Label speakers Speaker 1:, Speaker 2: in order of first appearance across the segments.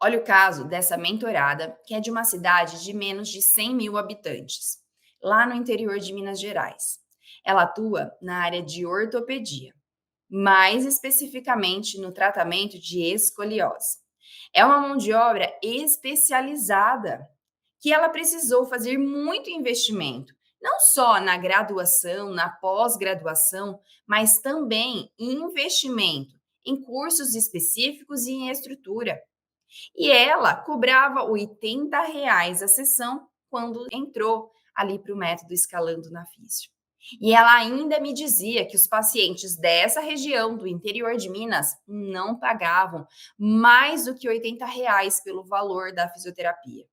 Speaker 1: Olha o caso dessa mentorada, que é de uma cidade de menos de 100 mil habitantes, lá no interior de Minas Gerais. Ela atua na área de ortopedia, mais especificamente no tratamento de escoliose. É uma mão de obra especializada que ela precisou fazer muito investimento, não só na graduação, na pós-graduação, mas também em investimento em cursos específicos e em estrutura. E ela cobrava R$ 80 a sessão quando entrou ali para o método Escalando na Físio. E ela ainda me dizia que os pacientes dessa região do interior de Minas não pagavam mais do que R$ 80 pelo valor da fisioterapia.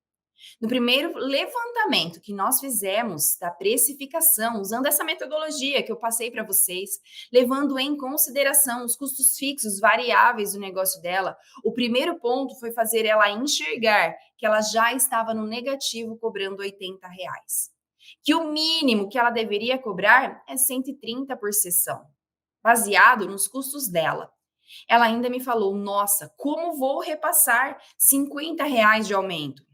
Speaker 1: No primeiro levantamento que nós fizemos da precificação, usando essa metodologia que eu passei para vocês, levando em consideração os custos fixos variáveis do negócio dela, o primeiro ponto foi fazer ela enxergar que ela já estava no negativo cobrando R$ 80. Que o mínimo que ela deveria cobrar é 130 por sessão, baseado nos custos dela. Ela ainda me falou: nossa, como vou repassar R$ 50 de aumento?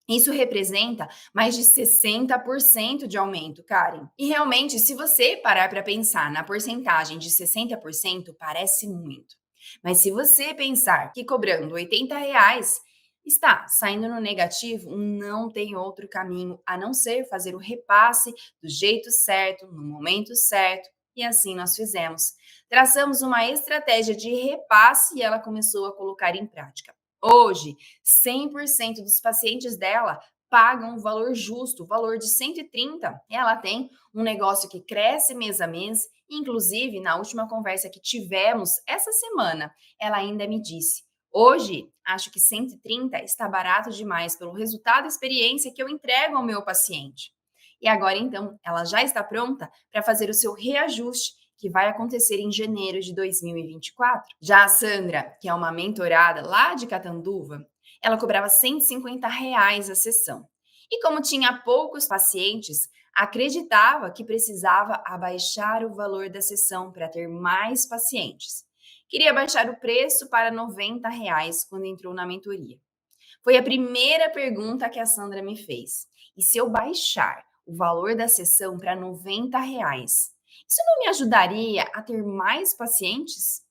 Speaker 1: Isso representa mais de 60% de aumento, Karen. E realmente, se você parar para pensar na porcentagem de 60%, parece muito. Mas se você pensar que cobrando R$ 80 está saindo no negativo, não tem outro caminho a não ser fazer o repasse do jeito certo, no momento certo. E assim nós fizemos. Traçamos uma estratégia de repasse e ela começou a colocar em prática. Hoje, 100% dos pacientes dela pagam o valor justo, o valor de 130. Ela tem um negócio que cresce mês a mês. Inclusive, na última conversa que tivemos essa semana, ela ainda me disse: hoje, acho que 130 está barato demais pelo resultado e experiência que eu entrego ao meu paciente. E agora, então, ela já está pronta para fazer o seu reajuste que vai acontecer em janeiro de 2024. Já a Sandra, que é uma mentorada lá de Catanduva, ela cobrava R$ 150 a sessão. E como tinha poucos pacientes, acreditava que precisava abaixar o valor da sessão para ter mais pacientes. Queria baixar o preço para R$ 90 quando entrou na mentoria. Foi a primeira pergunta que a Sandra me fez. E se eu baixar o valor da sessão para R$ 90, isso não me ajudaria a ter mais pacientes?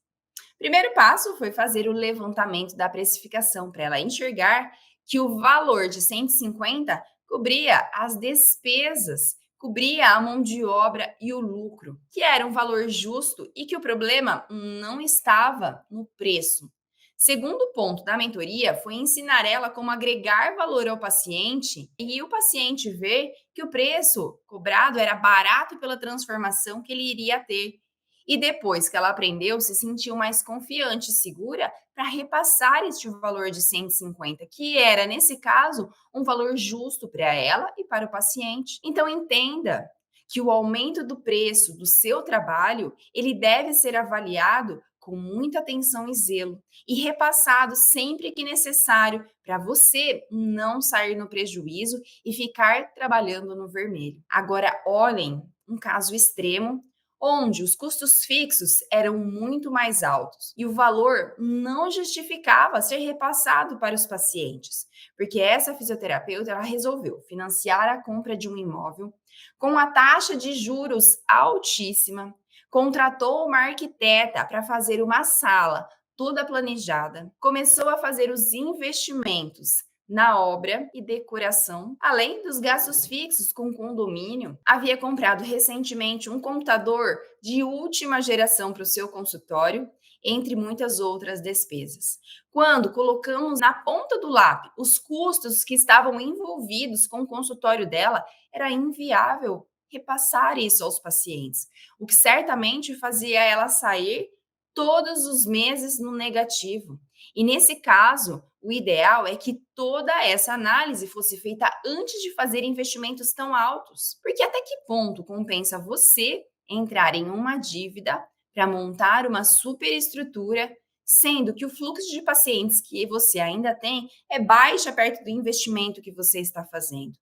Speaker 1: Primeiro passo foi fazer o levantamento da precificação para ela enxergar que o valor de 150 cobria as despesas, cobria a mão de obra e o lucro, que era um valor justo e que o problema não estava no preço. Segundo ponto da mentoria foi ensinar ela como agregar valor ao paciente e o paciente ver que o preço cobrado era barato pela transformação que ele iria ter. E depois que ela aprendeu, se sentiu mais confiante e segura para repassar este valor de 150, que era, nesse caso, um valor justo para ela e para o paciente. Então, entenda que o aumento do preço do seu trabalho, ele deve ser avaliado com muita atenção e zelo e repassado sempre que necessário para você não sair no prejuízo e ficar trabalhando no vermelho. Agora, olhem um caso extremo onde os custos fixos eram muito mais altos e o valor não justificava ser repassado para os pacientes, porque essa fisioterapeuta ela resolveu financiar a compra de um imóvel com a taxa de juros altíssima, contratou uma arquiteta para fazer uma sala toda planejada, começou a fazer os investimentos na obra e decoração, além dos gastos fixos com condomínio, havia comprado recentemente um computador de última geração para o seu consultório, entre muitas outras despesas. Quando colocamos na ponta do lápis os custos que estavam envolvidos com o consultório dela, era inviável repassar isso aos pacientes, o que certamente fazia ela sair todos os meses no negativo. E nesse caso, o ideal é que toda essa análise fosse feita antes de fazer investimentos tão altos. Porque até que ponto compensa você entrar em uma dívida para montar uma superestrutura, sendo que o fluxo de pacientes que você ainda tem é baixa perto do investimento que você está fazendo?